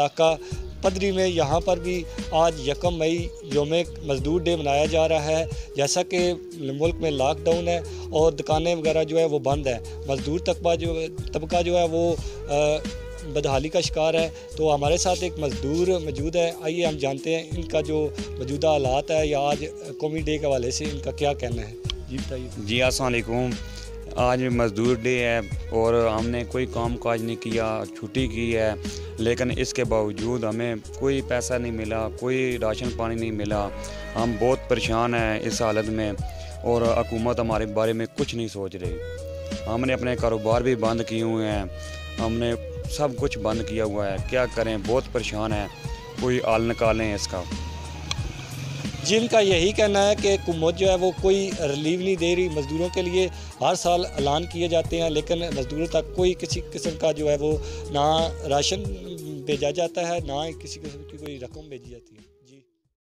इलाका पदरी में यहाँ पर भी आज 1 मई यौम मज़दूर डे मनाया जा रहा है। जैसा कि मुल्क में लॉकडाउन है और दुकानें वगैरह जो है वो बंद है, मज़दूर तबका जो है वो बदहाली का शिकार है। तो हमारे साथ एक मज़दूर मौजूद है, आइए हम जानते हैं इनका जो मौजूदा हालात है या आज कौमी डे के हवाले से इनका क्या कहना है। जी बताइए। जी अस्सलाम वालेकुम। आज मज़दूर डे है और हमने कोई काम काज नहीं किया, छुट्टी की है, लेकिन इसके बावजूद हमें कोई पैसा नहीं मिला, कोई राशन पानी नहीं मिला। हम बहुत परेशान हैं इस हालत में और हुकूमत हमारे बारे में कुछ नहीं सोच रही। हमने अपने कारोबार भी बंद किए हुए हैं, हमने सब कुछ बंद किया हुआ है। क्या करें, बहुत परेशान है, कोई हल निकालें इसका। जिनका यही कहना है कि हुकूमत जो है वो कोई रिलीव नहीं दे रही मज़दूरों के लिए। हर साल ऐलान किए जाते हैं लेकिन मज़दूरों तक कोई किसी किस्म का जो है वो ना राशन भेजा जाता है, ना किसी किस्म की कोई रकम भेजी जाती है।